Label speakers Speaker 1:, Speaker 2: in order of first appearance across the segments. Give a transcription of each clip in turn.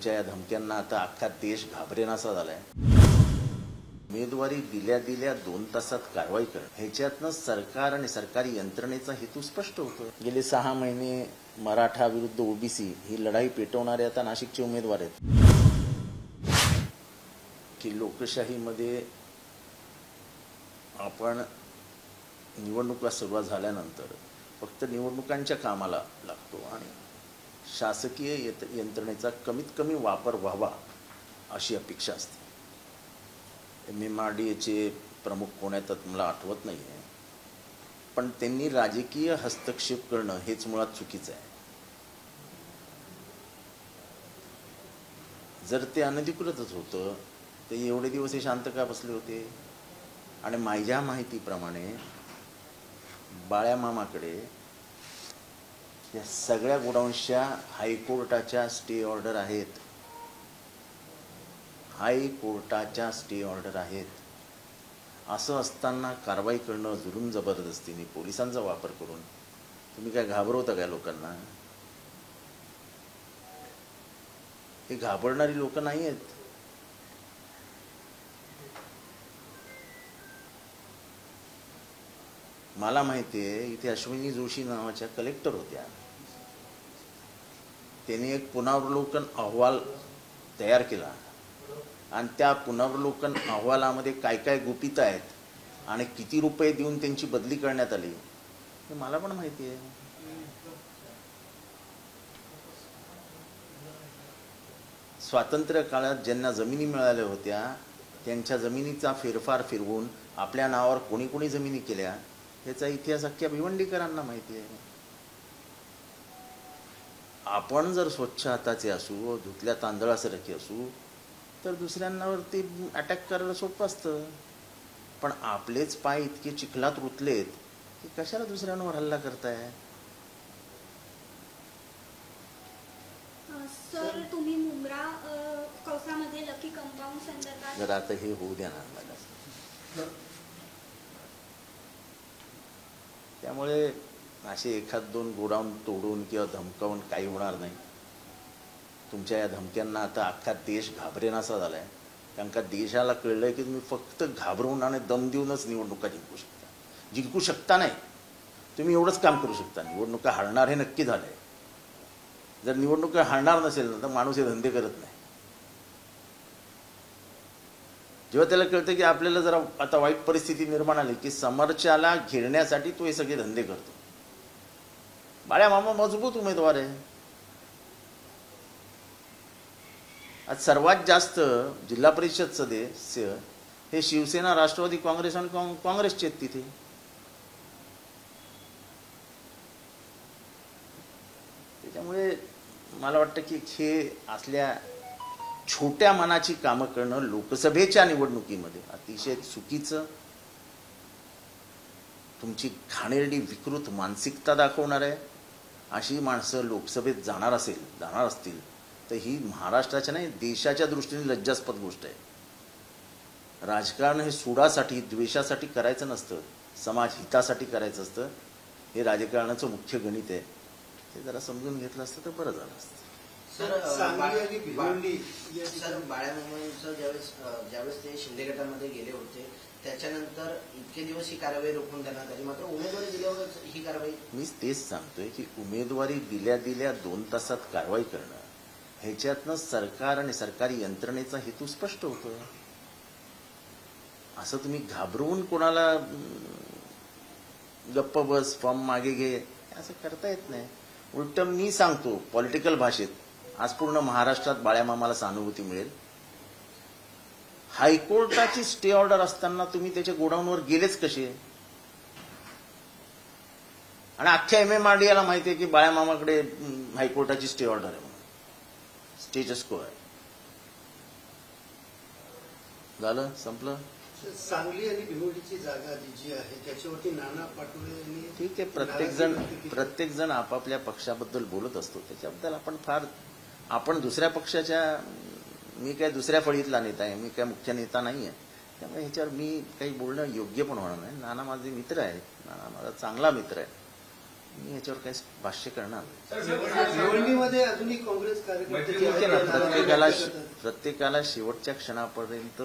Speaker 1: तुमच्या या धमक्यांना आता अख्खा देश घाबरेनासा झालाय। उमेदवारी दिल्या 2 तासात कारवाई करणं ह्याच्यातनं सरकार आणि सरकारी यंत्रणेचा हेतू स्पष्ट होतो। गेले 6 महिने मराठा विरुद्ध ओबीसी ही लढाई पेटवणारे आता नाशिकचे उमेदवार आहेत की लोकशाहीमध्ये आपण निवडणुका सुरुवात झाल्यानंतर फक्त निवडणुकांच्या कामाला लागतो आणि शासकीय यंत्रणेचा कमीत कमी वापर व्हावा अशी अपेक्षा असते। MMRDAचे प्रमुख कोण आहेत मला आठवत नाही आहे, पण त्यांनी राजकीय हस्तक्षेप करणं हेच मुळात चुकीचं आहे। जर ते अनधिकृतच होतं तर एवढे दिवस हे शांत का बसले होते? आणि माझ्या माहितीप्रमाणे बाळ्या मामाकडे या सगळ्या गोडाऊन्सच्या हायकोर्टाच्या स्टे ऑर्डर आहेत। हायकोर्टाच्या स्टे ऑर्डर आहेत। असं असताना कारवाई करणं जुलूम जबरदस्तीने पोलिसांचा वापर करून तुम्ही काय घाबरवता काय लोकांना? हे घाबरणारी लोक नाही आहेत। मला माहिती आहे इथे अश्विनी जोशी नावाच्या कलेक्टर होत्या, त्यांनी एक पुनरावलोकन अहवाल तयार केला आणि त्या पुनरावलोकन अहवालामध्ये काय काय गुपित आहेत आणि किती रुपये देऊन त्यांची बदली करण्यात आली हे मला पण माहिती आहे। स्वातंत्र्य काळात ज्यांना जमिनी मिळाल्या होत्या त्यांच्या जमिनीचा फेरफार फिरवून आपल्या नावावर कोणी कोणी जमिनी केल्या याचा इतिहास अख्ख्या भिवंडीकरांना माहिती आहे। आपण जर स्वच्छ हाताचे असू, धुतल्या तांदळासारखे असू तर दुसऱ्यांवरती अटॅक करायला सोपं असतं, पण आपलेच पाय इतके चिखलात रुतलेत की कशाला दुसऱ्यांवर हल्ला करताय?
Speaker 2: सर तुम्ही मुंब्रा कौसामध्ये लकी कंपाऊंड संदर्भात
Speaker 1: जर आता हे होऊ द्या ना मला, त्यामुळे असे 1-2 गोडाऊन तोडून किंवा धमकावून काही होणार नाही। तुमच्या या धमक्यांना आता अख्खा देश घाबरेनासा झालाय, कारण का देशाला कळलंय की तुम्ही फक्त घाबरवून आणि दम देऊनच निवडणुका जिंकू शकता नाही। तुम्ही एवढंच काम करू शकता, निवडणुका हारणार हे नक्की झालंय। जर निवडणुका हारणार नसेल तर माणूस हे धंदे करत नाही। जेव्हा त्याला कळतं की आपल्याला जरा आता वाईट परिस्थिती निर्माण आली की समोरच्याला घेरण्यासाठी तो हे सगळे धंदे करतो। बाळ्या मामा मजबूत उमेदवार आहे। आज सर्वात जास्त जिल्हा परिषद सदस्य हे शिवसेना, राष्ट्रवादी काँग्रेस आणि काँग्रेसचे आहेत तिथे। त्यामुळे मला वाटतं की हे असल्या छोट्या मनाची कामं करणं लोकसभेच्या निवडणुकीमध्ये अतिशय चुकीचं, तुमची घाणेरडी विकृत मानसिकता दाखवणार आहे। अशी माणसं लोकसभेत जाणार असतील तर ही महाराष्ट्राच्या नाही देशाच्या दृष्टीने लज्जास्पद गोष्ट आहे। राजकारण हे सुडासाठी द्वेषासाठी करायचं नसतं, समाज हितासाठी करायचं असतं। हे राजकारणाचं मुख्य गणित आहे, हे जरा समजून घेतलं असतं तर बरं झालं असतं।
Speaker 3: सर बाळ्यामामांचं ज्यावेळेस ते शिंदे गटामध्ये गेले होते त्याच्यानंतर इतके दिवस ही कारवाई रोखून देण्यात आली, मात्र उमेदवारी दिल्यावर ही कारवाई,
Speaker 1: मी तेच सांगतोय की उमेदवारी दिल्या 2 तासात कारवाई करणं ह्याच्यातनं सरकार आणि सरकारी यंत्रणेचा हेतू स्पष्ट होतो। असं तुम्ही घाबरवून कोणाला गप्प बस फॉर्म मागे घे असं करता येत नाही। उलट मी सांगतो पॉलिटिकल भाषेत, आज पूर्ण महाराष्ट्रात बाळ्यामामाला सहानुभूती मिळेल। हायकोर्टाची स्टे ऑर्डर असताना तुम्ही त्याच्या गोडाऊनवर गेलेच कसे? आणि अख्ख्या MMRDAला माहिती आहे की बाळ्यामामाकडे हायकोर्टाची स्टे ऑर्डर आहे, स्टेटस को आहे। झालं, संपलं।
Speaker 4: सांगली आणि भिवंडीची जागा जी आहे त्याच्यावरती नाना पाटोळे यांनी,
Speaker 1: ठीक आहे, प्रत्येक जण आपापल्या पक्षाबद्दल बोलत असतो, त्याच्याबद्दल आपण दुसऱ्या पक्षाच्या, मी काय दुसऱ्या फळीतला नेता आहे, मी काय मुख्य नेता नाही आहे, त्यामुळे ह्याच्यावर मी काही बोलणं योग्य पण होणार नाही। नाना माझे मित्र आहेत, नाना माझा चांगला मित्र आहे, मी याच्यावर काही भाष्य करणार नाही.
Speaker 4: निवडणुकीमध्ये अजूनही काँग्रेस कार्यकर्ते
Speaker 1: ठीक आहे ना, प्रत्येकाला शेवटच्या क्षणापर्यंत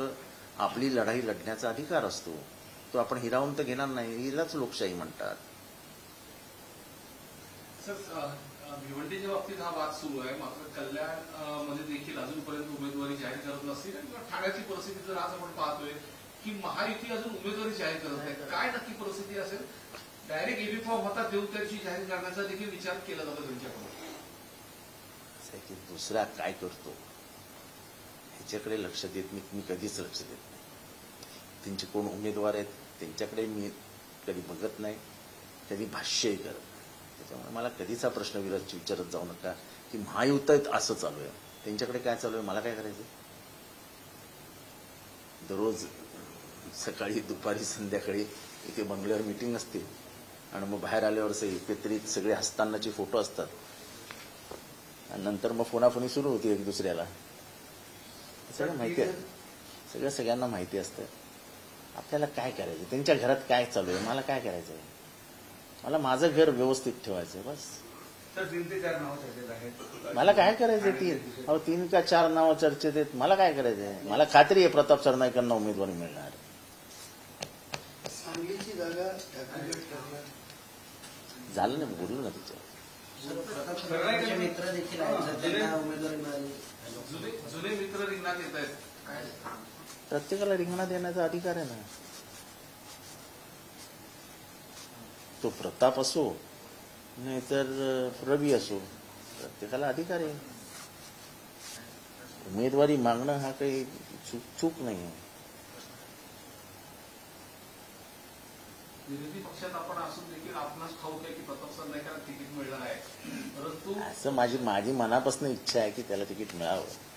Speaker 1: आपली लढाई लढण्याचा अधिकार असतो. तो आपण हिरावून तर घेणार नाही. हिलाच लोकशाही म्हणतात.
Speaker 5: सर, भिवंडीच्या बाबतीत हा वाद सुरू आहे. मात्र कल्याण मध्ये देखील अजूनपर्यंत उमेदवारी जाहीर करत नसतील किंवा ठाण्याची परिस्थिती जर आज आपण पाहतोय की महायुती अजून उमेदवारी जाहीर करत नाही. काय नक्की परिस्थिती असेल? डायरेक्ट एबी फॉर्म हातात देऊन त्याची जाहीर करण्याचा देखील विचार केला जातो त्यांच्याकडून.
Speaker 1: की दुसरा काय करतो ह्याच्याकडे लक्ष देत मी कधीच लक्ष देत नाही. त्यांचे कोण उमेदवार आहेत त्यांच्याकडे मी कधी बघत नाही, कधी भाष्यही करत नाही. त्याच्यामुळे मला कधीच हा प्रश्न विचारत जाऊ नका की महायुतीत असं चालू आहे, त्यांच्याकडे काय चालू आहे, मला काय करायचं. दररोज सकाळी दुपारी संध्याकाळी इथे बंगल्यावर मीटिंग असते आणि मग बाहेर आल्यावर एकत्रित सगळे हसतानाचे फोटो असतात आणि नंतर मग फोनाफोनी सुरू होती एक दुसऱ्याला. सगळं माहिती आहे, सगळ्यांना माहिती असतं. आपल्याला काय करायचं, त्यांच्या घरात काय चालू आहे, मला काय करायचं आहे. मला माझं घर व्यवस्थित ठेवायचं बस.
Speaker 6: 3 ते 4 नावं चर्चेत आहेत.
Speaker 1: मला काय करायचं 3 का 4 नावं चर्चेत आहेत. मला काय करायचंय. मला खात्री आहे प्रताप सरनाईकांना उमेदवारी मिळणार.
Speaker 4: सांगलीची जागा ठाकरेगड ठरणार
Speaker 1: झालं नाही, बोललो ना तिच्यावर.
Speaker 3: प्रताप सरनाईकांचे मित्र देखील आहेत, जर त्यांना उमेदवारी मिळाली.
Speaker 5: जुने मित्र रिंगणात येत आहेत. काय
Speaker 1: प्रत्येकाला रिंगणात देण्याचा अधिकार आहे ना. तो प्रताप असो नाहीतर रवी असो, प्रत्येकाला अधिकार आहे. उमेदवारी मागणं हा काही चूक नाही आहे.
Speaker 5: विरोधी पक्षात आपण असून देखील आपणास ठाऊक आहे की प्रताप सरनाईकांना तिकीट मिळणार आहे, परंतु
Speaker 1: असं माझी मनापासून इच्छा आहे की त्याला तिकीट मिळावं.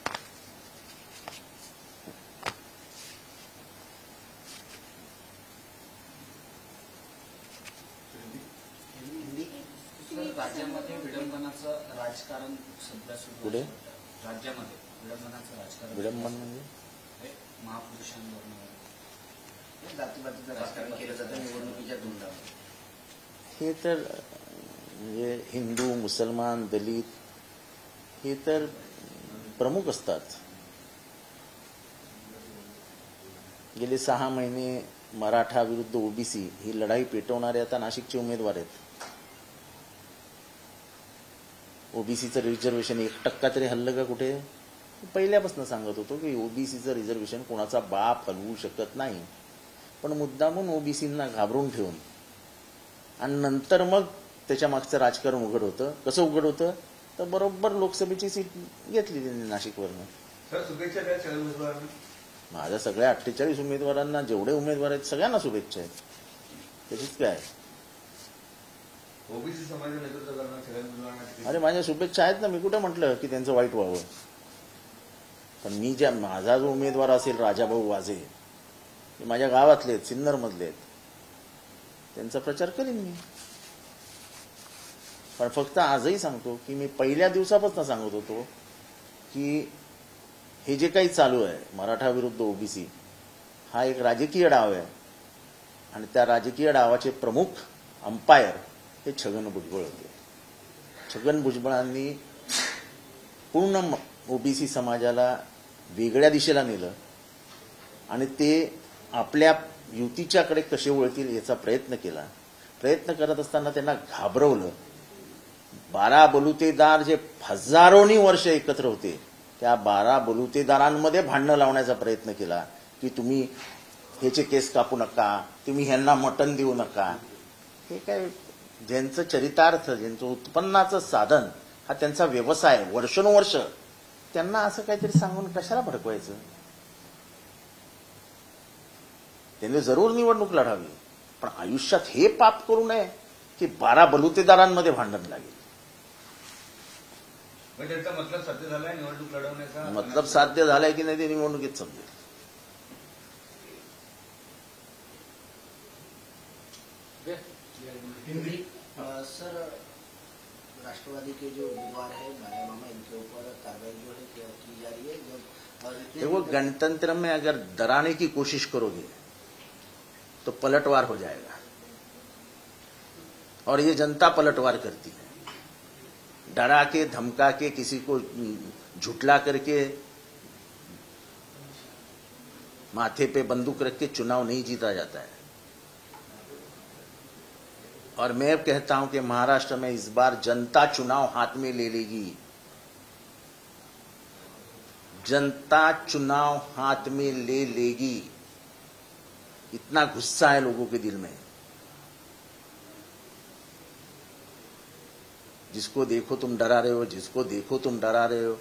Speaker 7: राज्यामध्ये विडंबनाचं राजकारण सध्या सुरू
Speaker 1: पुढे
Speaker 7: राज्यामध्ये विडंबनाचं राजकारण
Speaker 1: विडंबन म्हणजे
Speaker 7: महापुरुषांवर
Speaker 3: जातीपातीचं राजकारण केलं जातं निवडणुकीच्या तोंडावर.
Speaker 1: हे तर म्हणजे हिंदू मुसलमान दलित हे तर प्रमुख असतात. गेले 6 महिने मराठा विरुद्ध ओबीसी ही लढाई पेटवणारे आता नाशिकचे उमेदवार आहेत. ओबीसीचं रिझर्वेशन 1% तरी हल्लं का कुठे. पहिल्यापासून सांगत होतो की ओबीसीचं रिझर्वेशन कोणाचा बाप हलवू शकत नाही, पण मुद्दामून ओबीसींना घाबरून ठेवून आणि नंतर मग त्याच्या मागचं राजकारण उघड होतं. कसं उघड होतं तर बरोबर लोकसभेची सीट घेतली त्यांनी नाशिकवरनं.
Speaker 6: सर, शुभेच्छा द्या सगळ्या उमेदवारांना.
Speaker 1: माझ्या सगळ्या 48 उमेदवारांना जेवढे उमेदवार आहेत सगळ्यांना शुभेच्छा आहेत. त्याचीच काय.
Speaker 6: ओबीसी समाजाचं नेतृत्व करणार सगळ्या उमेदवारांना.
Speaker 1: अरे माझ्या शुभेच्छा आहेत ना. मी कुठे म्हटलं की त्यांचं वाईट व्हावं. पण मी माझा जो उमेदवार असेल राजाभाऊ वाजे, ते माझ्या गावातले आहेत, सिन्नरमधले आहेत, त्यांचा प्रचार करीन मी. पण फक्त आजही सांगतो की मी पहिल्या दिवसापासून सांगत होतो की हे जे काही चालू आहे मराठा विरुद्ध ओबीसी हा एक राजकीय डाव आहे आणि त्या राजकीय डावाचे प्रमुख अंपायर हे छगन भुजबळ होते. छगन भुजबळांनी पूर्ण ओबीसी समाजाला वेगळ्या दिशेला नेलं आणि ते आपल्या युतीच्याकडे कसे वळतील याचा प्रयत्न केला. प्रयत्न करत असताना त्यांना घाबरवलं. 12 बलुतेदार जे हजारोनी वर्ष एकत्र होते त्या 12 बलुतेदारांमध्ये भांडणं लावण्याचा प्रयत्न केला की तुम्ही ह्याचे केस कापू नका, तुम्ही ह्यांना मटण देऊ नका. हे काय ज्यांचं चरितार्थ, ज्यांचं उत्पन्नाचं साधन हा त्यांचा व्यवसाय वर्षानुवर्ष, त्यांना असं काहीतरी सांगून कशाला भडकवायचं. त्यांनी जरूर निवडणूक लढावी पण आयुष्यात हे पाप करू नये की 12 बलुतेदारांमध्ये भांडण लागेल.
Speaker 6: त्यांचा मतलब साध्य झालाय निवडणूक लढवण्याचा.
Speaker 1: मतलब साध्य झालाय की नाही ते निवडणुकीत समजेल.
Speaker 3: सर, राष्ट्रवादी के जो उम्मीदवार है माया मामा, इनके ऊपर कार्रवाई जो है की जा रही है.
Speaker 1: देखो, गणतंत्र में अगर डराने की कोशिश करोगे तो पलटवार हो जाएगा. और ये जनता पलटवार करती है। डरा के, धमका के, किसी को झुठला करके, माथे पे बंदूक रख के चुनाव नहीं जीता जाता है। और मैं कहता हूं कि महाराष्ट्र में इस बार जनता चुनाव हाथ में ले लेगी। जनता चुनाव हाथ में ले लेगी, इतना गुस्सा है लोगों के दिल में। जिसको देखो तुम डरा रहे हो, जिसको देखो तुम डरा रहे हो।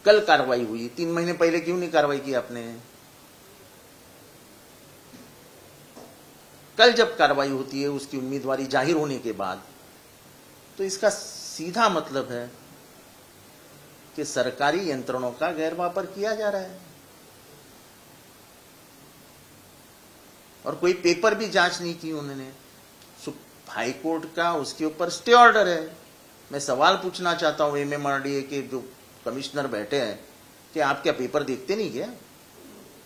Speaker 1: कल कार्रवाई हुई, 3 महीने पहले क्यों नहीं कार्रवाई की आपने? कल जब कार्रवाई होती है उसकी उम्मीदवारी जाहिर होने के बाद, तो इसका सीधा मतलब है कि सरकारी यंत्रणों का गैरव्यापार किया जा रहा है। और कोई पेपर भी जांच नहीं की उन्होंने। हाई कोर्ट का उसके ऊपर स्टे ऑर्डर है। मैं सवाल पूछना चाहता हूं एमएमआरडीए के जो कमिश्नर बैठे हैं कि आप क्या पेपर देखते नहीं क्या?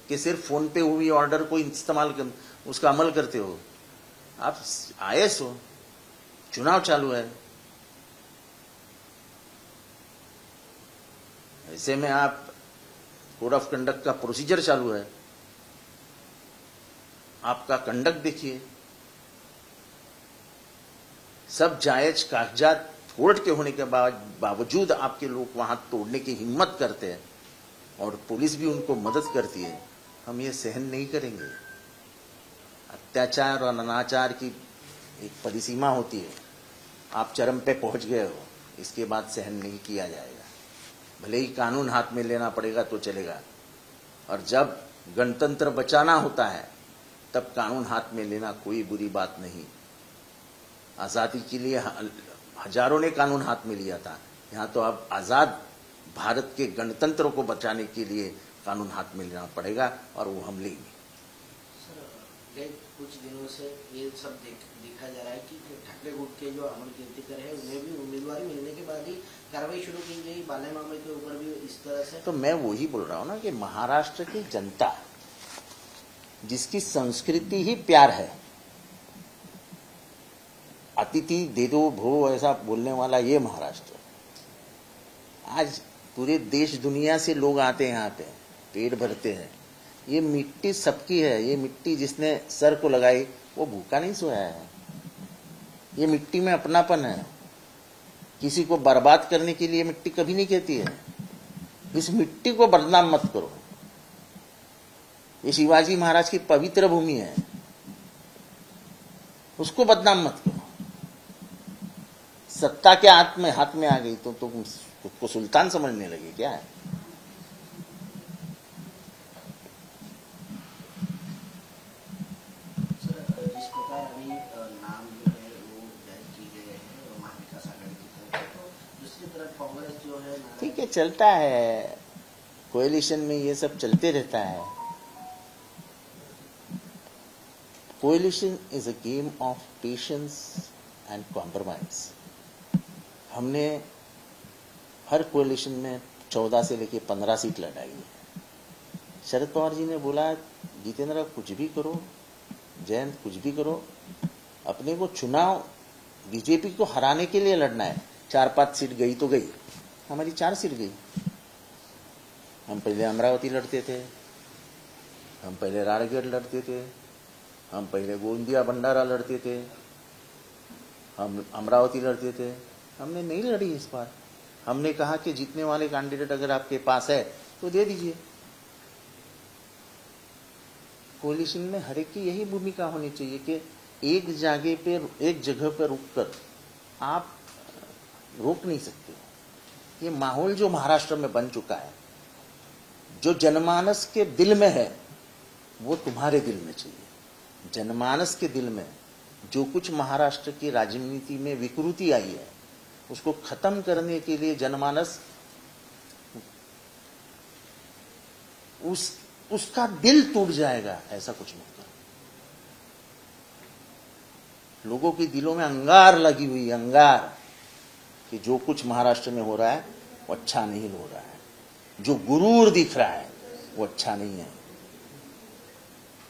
Speaker 1: कि सिर्फ फोन पे हुई ऑर्डर को इस्तेमाल उसका अमल करते हो? आप आईएएस हो, चुनाव चालू है, ऐसे में आप कोड ऑफ कंडक्ट का प्रोसीजर चालू है, आपका कंडक्ट देखिए। सब जायज कागजात कोर्ट के होने के बावजूद आपके लोग वहां तोड़ने की हिम्मत करते हैं और पुलिस भी उनको मदद करती है। हम ये सहन नहीं करेंगे। अत्याचार और अनाचार की एक परिसीमा होती है। आप चरम पे पहुंच गए हो, इसके बाद सहन नहीं किया जाएगा। भले ही कानून हाथ में लेना पड़ेगा तो चलेगा, और जब गणतंत्र बचाना होता है तब कानून हाथ में लेना कोई बुरी बात नहीं। आजादी के लिए हजारों ने कानून हाथ में लिया था, यहाँ तो अब आजाद भारत के गणतंत्र को बचाने के लिए कानून हाथ में लेना पड़ेगा, और वो हम लेंगे।
Speaker 3: सर, कुछ दिनों से ये सब देखा जा रहा है कि ठाकरे गुट के जो अमर कीर्तिकर है उन्हें भी उम्मीदवारी मिलने के बाद ही कार्रवाई शुरू की गई, बाले मामले के ऊपर भी इस तरह से।
Speaker 1: तो मैं वही बोल रहा हूँ ना कि महाराष्ट्र की जनता, जिसकी संस्कृति ही प्यार है, अतिथि दे दो भो ऐसा बोलने वाला ये महाराष्ट्र, आज पूरे देश दुनिया से लोग आते हैं यहाँ पे, पेट भरते हैं। ये मिट्टी सबकी है। ये मिट्टी जिसने सर को लगाई वो भूखा नहीं सोया है। ये मिट्टी में अपनापन है। किसी को बर्बाद करने के लिए मिट्टी कभी नहीं कहती है। इस मिट्टी को बदनाम मत करो। ये शिवाजी महाराज की पवित्र भूमि है, उसको बदनाम मत करो। सत्ता के हाथ में आ गई तो तुम खुद को सुल्तान समझने लगे क्या है?
Speaker 3: जिस प्रकार अभी नाम जो है वो जारी किए गए हैं महाविकास आघाड़ी की तरफ, तो दूसरी तरफ कांग्रेस जो है,
Speaker 1: ठीक है, चलता है कोएलिशन में, ये सब चलते रहता है। Coalition is a game of patience and compromise. हमने हर कोएलिशन में 14 से लेके 15 सीट लड़ाई है। शरद पवार जी ने बोला, जितेंद्र कुछ भी करो, जयंत कुछ भी करो, अपने को चुनाव बीजेपी को हराने के लिए लड़ना है। 4-5 सीट गई तो गई, हमारी 4 सीट गई। हम पहले अमरावती लड़ते थे, हम पहले रायगढ़ लड़ते थे, हम पहले गोंदिया भंडारा लड़ते थे, हम अमरावती लड़ते थे। हमने नहीं लड़ी इस बार। हमने कहा कि जीतने वाले कैंडिडेट अगर आपके पास है तो दे दीजिए। कोलिशन में हर एक की यही भूमिका होनी चाहिए कि एक जगह पर रुककर आप रोक नहीं सकते। ये माहौल जो महाराष्ट्र में बन चुका है, जो जनमानस के दिल में है, वो तुम्हारे दिल में चाहिए। जनमानस के दिल में जो कुछ महाराष्ट्र की राजनीति में विकृति आई है, उसको खत्म करने के लिए जनमानस उसका दिल टूट जाएगा, ऐसा कुछ मत करो। लोगों के दिलों में अंगार लगी हुई, अंगार कि जो कुछ महाराष्ट्र में हो रहा है वो अच्छा नहीं हो रहा है, जो गुरूर दिख रहा है वो अच्छा नहीं है।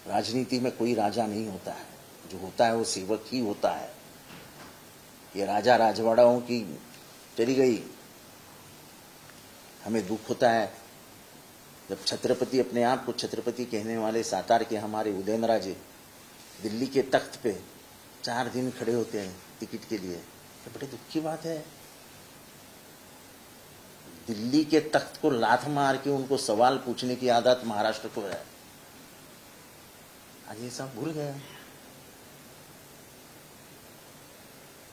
Speaker 1: राजनीति में कोई राजा नहीं होता है, जो होता है वो सेवक ही होता है। ये राजा राजवाड़ाओं की चली गई, हमें दुख होता है जब छत्रपति, अपने आप को छत्रपति कहने वाले सातार के हमारे उदयनराजे दिल्ली के तख्त पे 4 दिन खड़े होते हैं टिकट के लिए। तो बड़े दुख की बात है, दिल्ली के तख्त को लात मार के उनको सवाल पूछने की आदत महाराष्ट्र को है, आज ये सब भूल गए।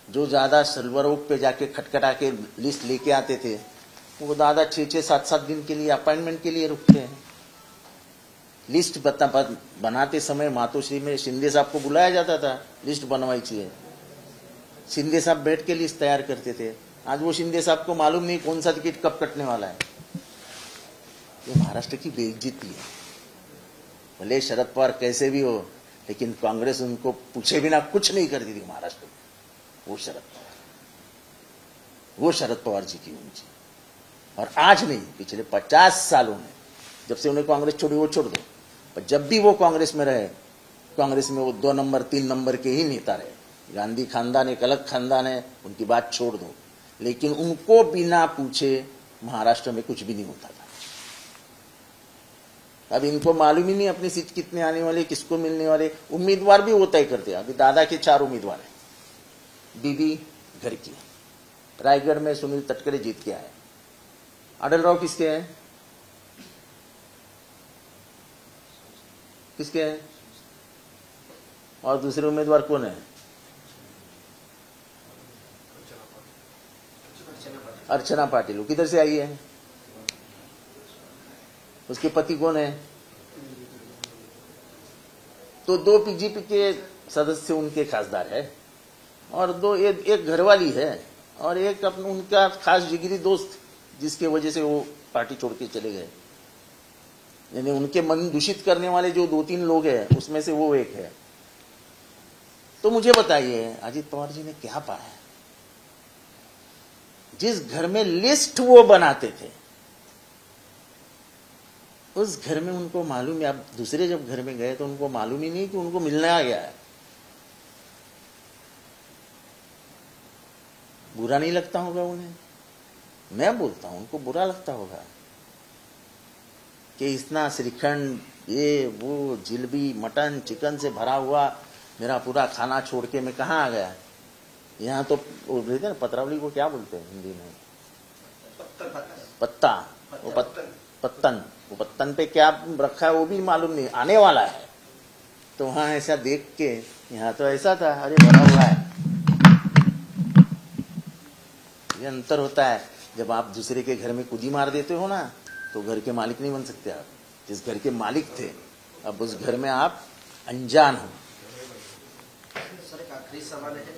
Speaker 1: जो ज्यादा सर्वरोग पे जाके खटखटा के लिस्ट लेके आते थे, वो दादा 6-6, 7-7 दिन के लिए अपॉइंटमेंट के लिए रुकते हैं। लिस्ट बनाते समय मातोश्री में शिंदे साहब को बुलाया जाता था, लिस्ट बनवाई चाहिए, शिंदे साहब बैठ के लिस्ट तैयार करते थे। आज वो शिंदे साहब को मालूम नहीं कौन सा टिकट कब कटने वाला है। ये महाराष्ट्र की बेइज्जती है। भले शरद पवार कैसे भी हो, लेकिन कांग्रेस उनको पूछे बिना कुछ नहीं करती थी महाराष्ट्र में। वो शरद पवार जी की ऊंची, और आज नहीं, पिछले 50 सालों में जब से उन्हें कांग्रेस छोड़ी, वो छोड़ दो, पर जब भी वो कांग्रेस में रहे, कांग्रेस में वो 2 नंबर 3 नंबर के ही नेता रहे। गांधी खानदान एक अलग खानदान है, उनकी बात छोड़ दो, लेकिन उनको बिना पूछे महाराष्ट्र में कुछ भी नहीं होता था। अब इनको मालूम ही नहीं अपनी सीट कितने आने वाले, किसको मिलने वाले। उम्मीदवार भी वो तय करते हैं। अभी दादा के 4 उम्मीदवार हैं, बीबी घर की, रायगढ़ में सुनील तटकरे जीत के आए, अडलराव किसके हैं, किसके हैं, और दूसरे उम्मीदवार कौन है, अर्चना पाटिल। वो किधर से आई है, उसके पति कौन है। तो 2 बीजेपी के सदस्य उनके खासदार है, और 2 एक घरवाली है, और एक अपना उनका खास जिगरी दोस्त, जिसके वजह से वो पार्टी छोड़ के चले गए। यानी उनके मन दूषित करने वाले जो 2-3 लोग हैं, उसमें से वो एक है। तो मुझे बताइए, अजित पवार जी ने क्या पाया। जिस घर में लिस्ट वो बनाते थे, उस घर में उनको मालूम है, अब दूसरे जब घर में गए तो उनको मालूम ही नहीं कि उनको मिलने आ गया है। बुरा नहीं लगता होगा उन्हें, मैं बोलता हूं उनको बुरा लगता होगा कि इतना श्रीखंड, ये वो जिलेबी, मटन, चिकन से भरा हुआ मेरा पूरा खाना छोड़ के मैं कहाँ आ गया। यहाँ तो वो बोलते हैं ना, पत्रावली को क्या बोलते हैं हिंदी में, पत्ता, वो पत्तन, वो पत्तन पे क्या रखा है वो भी मालूम नहीं, आने वाला है। तो वहां ऐसा देख के, यहाँ तो ऐसा था, अरे भरा हुआ है। ये अंतर होता है। जब आप दूसरे के घर में कुदी मार देते हो ना, तो घर के मालिक नहीं बन सकते आप। जिस घर के मालिक थे, अब उस घर में आप अनजान हो।
Speaker 3: सर, एक आखिरी सवाल है,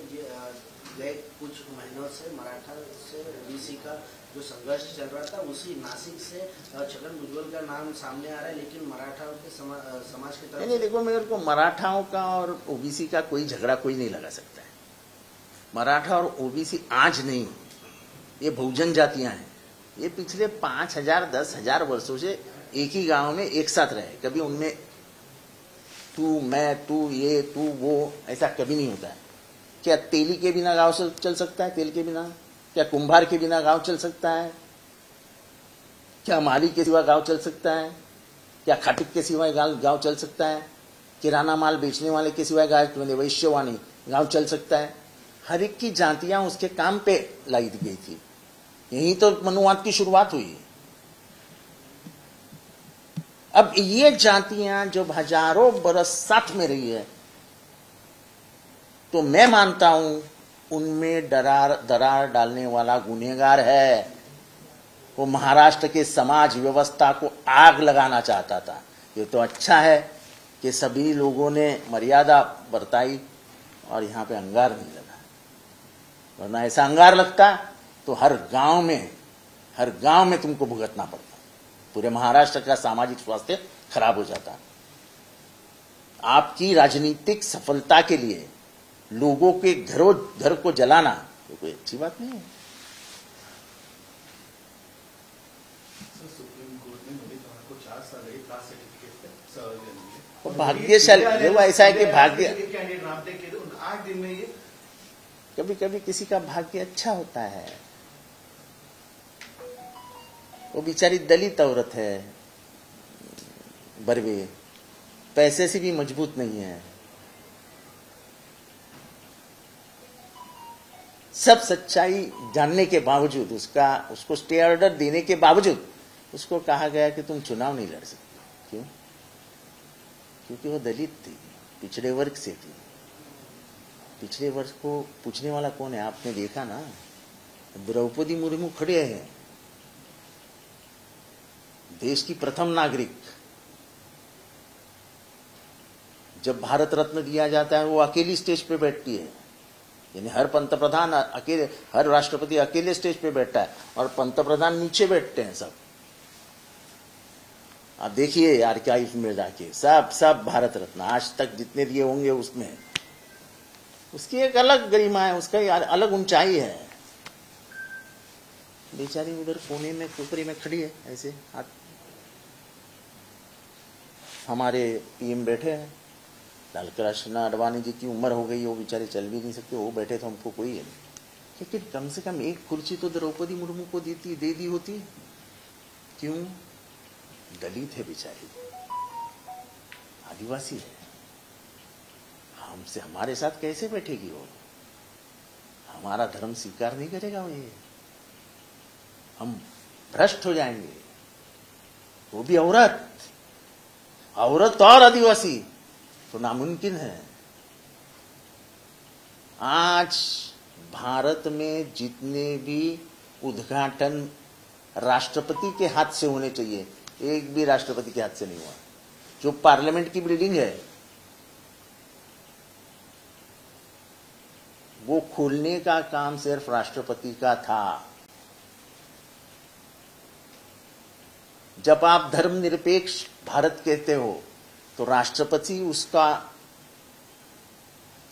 Speaker 3: गए कुछ महीनों से मराठा से ओबीसी का जो संघर्ष चल रहा था, उसी नासिक से छगन भुजबल का नाम सामने आ रहा है, लेकिन मराठाओं के समाज की तरफ
Speaker 1: नहीं, देखो, मेरे को मराठाओं का और ओबीसी का कोई झगड़ा कोई नहीं लगा सकता है। मराठा और ओबीसी आज नहीं, ये बहुजन जातियां हैं। ये पिछले 5,000 10,000 वर्षों से एक ही गांव में एक साथ रहे। कभी उनमें तू मैं, तू ये, तू वो, ऐसा कभी नहीं होता है। क्या तेली के बिना गांव चल सकता है? तेल के बिना? क्या कुंभार के बिना गांव चल सकता है? क्या माली के सिवा गांव चल सकता है? क्या खाटिक के सिवाय गांव चल सकता है? किराना माल बेचने वाले के सिवाय वैश्यवाणी गांव चल सकता है? हर एक की जातियां उसके काम पे लाई गई थी। यही तो मनुवाद की शुरुआत हुई। अब ये जातियां जब हजारों बरस साथ में रही है, तो मैं मानता हूं उनमें दरार डालने वाला गुनहगार है। वो महाराष्ट्र के समाज व्यवस्था को आग लगाना चाहता था। ये तो अच्छा है कि सभी लोगों ने मर्यादा बरताई और यहां पे अंगार नहीं लगा, वरना ऐसा अंगार लगता तो हर गांव में तुमको भुगतना पड़ता। पूरे महाराष्ट्र का सामाजिक स्वास्थ्य खराब हो जाता। आपकी राजनीतिक सफलता के लिए लोगों के घरों घर को जलाना तो कोई अच्छी बात नहीं है।
Speaker 5: सुप्रीम कोर्ट ने मोदी सरकार को
Speaker 4: 4 साल है कास्ट सर्टिफिकेट
Speaker 1: और भाग्यशाली देखो ऐसा है कि भाग्य
Speaker 4: कैंडिडेट नाम थे कि 8 दिन में ये
Speaker 1: कभी कभी किसी का भाग्य अच्छा होता है। वो बेचारी दलित औरत है, बरवे, पैसे से भी मजबूत नहीं है, सब सच्चाई जानने के बावजूद उसको स्टे ऑर्डर देने के बावजूद उसको कहा गया कि तुम चुनाव नहीं लड़ सकते। क्यों? क्योंकि वो दलित थी, पिछड़े वर्ग से थी। पिछड़े वर्ग को पूछने वाला कौन है? आपने देखा ना, द्रौपदी मुर्मू खड़े हैं, देश की प्रथम नागरिक। जब भारत रत्न दिया जाता है वो अकेली स्टेज पे बैठती है, यानी हर पंतप्रधान अकेले, हर राष्ट्रपति अकेले स्टेज पे बैठता है और पंतप्रधान नीचे बैठते हैं सब। आप देखिए आर्काइव में जाके, सब भारत रत्न आज तक जितने दिए होंगे उसमें उसकी एक अलग गरिमा है, उसका अलग ऊंचाई है। बेचारी उधर कोने में कोपरे में खड़ी है ऐसे हाथ। हमारे पीएम बैठे हैं, लालकृष्ण आडवाणी जी की उम्र हो गई, वो बेचारे चल भी नहीं सकते, वो बैठे तो हमको कोई है नहीं। लेकिन कम से कम एक कुर्सी तो द्रौपदी मुर्मू को दे दी होती। क्यों? दलित है बेचारी, आदिवासी है, हमसे हमारे साथ कैसे बैठेगी वो? हमारा धर्म स्वीकार नहीं करेगा वो, ये हम भ्रष्ट हो जाएंगे। वो भी औरत और आदिवासी तो नामुमकिन है। आज भारत में जितने भी उद्घाटन राष्ट्रपति के हाथ से होने चाहिए, एक भी राष्ट्रपति के हाथ से नहीं हुआ। जो पार्लियामेंट की बिल्डिंग है वो खोलने का काम सिर्फ राष्ट्रपति का था। जब आप धर्मनिरपेक्ष भारत कहते हो तो राष्ट्रपति उसका,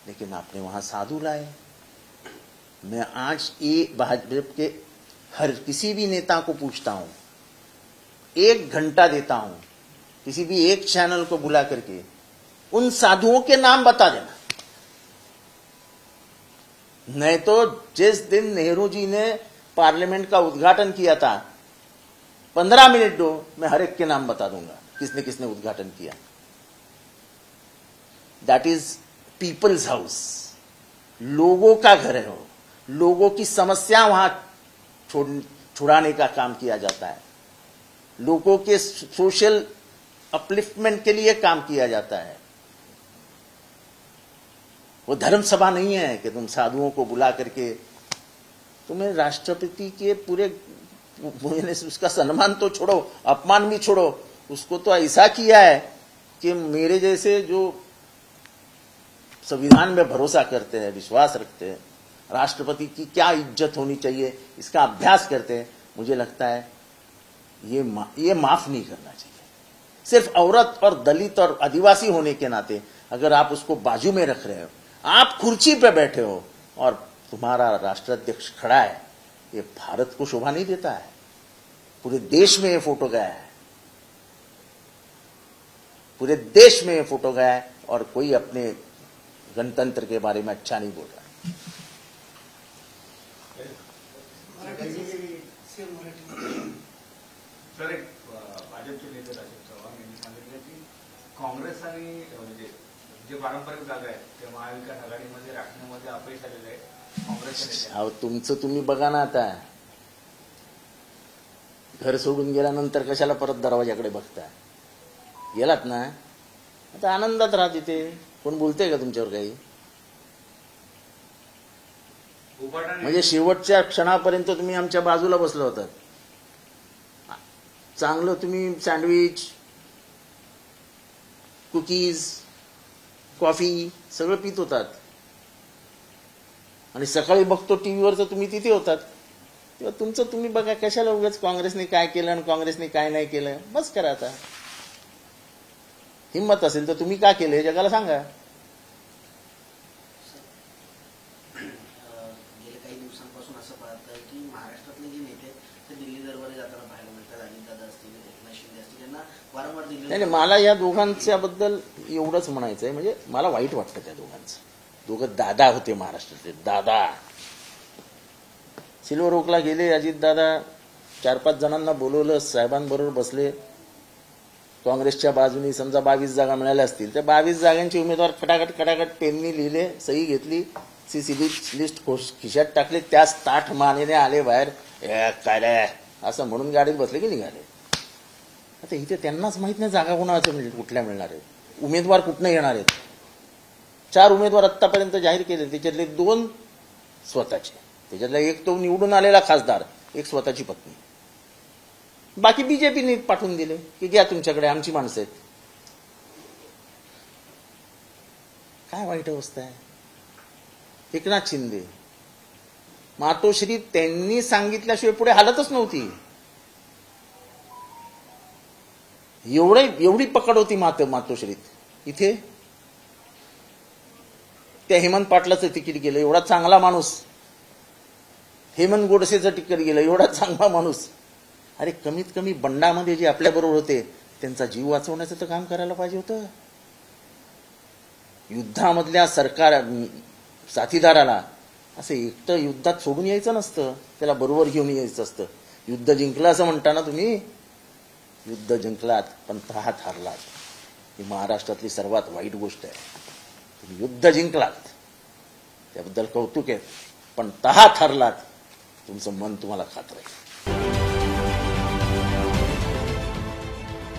Speaker 1: लेकिन आपने वहां साधु लाए। मैं आज ये भाजपा के हर किसी भी नेता को पूछता हूं, 1 घंटा देता हूं, किसी भी एक चैनल को बुला करके उन साधुओं के नाम बता देना। नहीं तो जिस दिन नेहरू जी ने पार्लियामेंट का उद्घाटन किया था, 15 मिनट दो, मैं हर एक के नाम बता दूंगा किसने किसने उद्घाटन किया। दैट इज पीपल्स हाउस, लोगों का घर है वो, लोगों की समस्या वहां छुड़ाने का काम किया जाता है, लोगों के सोशल अपलिफ्टमेंट के लिए काम किया जाता है। वो धर्म सभा नहीं है कि तुम साधुओं को बुला करके, तुम्हें राष्ट्रपति के पूरे उसका सम्मान तो छोड़ो, अपमान भी छोड़ो, उसको तो ऐसा किया है कि मेरे जैसे जो संविधान में भरोसा करते हैं, विश्वास रखते हैं, राष्ट्रपति की क्या इज्जत होनी चाहिए इसका अभ्यास करते हैं, मुझे लगता है ये माफ नहीं करना चाहिए। सिर्फ औरत और दलित और आदिवासी होने के नाते अगर आप उसको बाजू में रख रहे हो, आप कुर्सी पे बैठे हो और तुम्हारा राष्ट्राध्यक्ष खड़ा है, ये भारत को शोभा नहीं देता है। पूरे देश में ये फोटो गया है, पूरे देश में ये फोटो गया है और कोई अपने गणतंत्र के बारे में अच्छा नहीं बोल रहा।
Speaker 6: सर, एक भाजपचे नेते राजीव चव्हाण यांनी सांगितलं की काँग्रेस आणि म्हणजे जे पारंपरिक जागा आहेत ते महाविकास आघाडीमध्ये राखण्यामध्ये अपयश आलेलं आहे काँग्रेसच्या नेत्यांना।
Speaker 1: अहो तुमचं तुम्ही बघा ना, आता घर सोडून गेल्यानंतर कशाला परत दरवाजाकडे बघता? गेलात ना, आता आनंदात राहा तिथे, कोण बोलतंय का तुमच्यावर काही? म्हणजे शेवटच्या क्षणापर्यंत तुम्ही आमच्या बाजूला बसला होतात, चांगलं तुम्ही सँडविच, कुकीज, कॉफी सगळं पित होतात आणि सकाळी बघतो टीव्हीवर तर तुम्ही तिथे होतात। तेव्हा तुमचं तुम्ही बघा, कशाला उगाच काँग्रेसने काय केलं आणि काँग्रेसने काय नाही केलं, बस करा आता। हिम्मत असेल तर तुम्ही का केले जगाला सांगा।
Speaker 3: गेल्या काही दिवसांपासून असं पाहत आहे की महाराष्ट्रातले जे नेते ते दिल्ली दरबारी जाताना पाहायला मिळतात। त्यात अजितदादा असतील, एकनाथ शिंदे असतील, यांना वारंवार दिल्लीला
Speaker 1: नाही नाही, मला या दोघांच्याबद्दल एवढंच म्हणायचं आहे, म्हणजे मला वाईट वाटतं त्या दोघांचं. दोघं दादा होते महाराष्ट्राचे, दादा. सिल्वर ओकला गेले अजितदादा, 4-5 जणांना बोलवलं, साहेबांबरोबर बसले. काँग्रेसच्या बाजूनी समजा 22 जागा मिळाल्या असतील, त्या 22 जागांचे उमेदवार खटाखट खटाखट पेननी लिहिले, सही घेतली, लिस्ट खिशात टाकले, त्याच ताठ मानेने आले बाहेर, काय रे असं म्हणून गाडीत बसले की निघाले. आता इथे त्यांनाच माहित नाही जागा कोणाच्या कुठल्या मिळणार आहेत, उमेदवार कुठनं येणार आहेत. 4 उमेदवार आत्तापर्यंत जाहीर केले, त्याच्यातले 2 स्वतःचे, त्याच्यातला एक तो निवडून आलेला खासदार, एक स्वतःची पत्नी. बाकी बीजेपीने पाठवून दिले की घ्या तुमच्याकडे, आमची माणसं आहेत. काय वाईट अवस्था आहे. एकनाथ शिंदे, मातोश्री त्यांनी सांगितल्याशिवाय पुढे हालतच नव्हती. एवढी पकड होती मातोश्रीत. इथे त्या हेमंत पाटलाचं तिकीट गेलं, एवढा चांगला माणूस. हेमंत गोडसेचं तिकीट गेलं, एवढा चांगला माणूस. अरे कमीत कमी बंडामध्ये जे आपल्याबरोबर होते त्यांचा जीव वाचवण्याचं तर काम करायला पाहिजे होतं. युद्धामधल्या सरकार साथीदाराला असं एकटं युद्धात सोडून यायचं नसतं, त्याला बरोबर घेऊन यायचं असतं. युद्ध जिंकलं असं म्हणता ना तुम्ही, युद्ध जिंकलात पण तहात हारलात. ही महाराष्ट्रातली सर्वात वाईट गोष्ट आहे. तुम्ही युद्ध जिंकलात त्याबद्दल कौतुक आहे, पण तहात हारलात, तुमचं मन तुम्हाला खात राहील.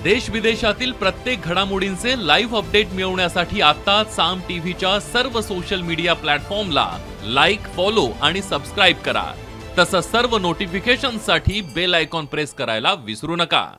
Speaker 8: देश विदेशातील प्रत्येक घडामोडींचे लाईव्ह अपडेट मिळवण्यासाठी आता साम टीव्हीच्या सर्व सोशल मीडिया प्लॅटफॉर्मला लाईक, फॉलो आणि सबस्क्राईब करा. तसंच सर्व नोटिफिकेशनसाठी बेल आयकॉन प्रेस करायला विसरू नका.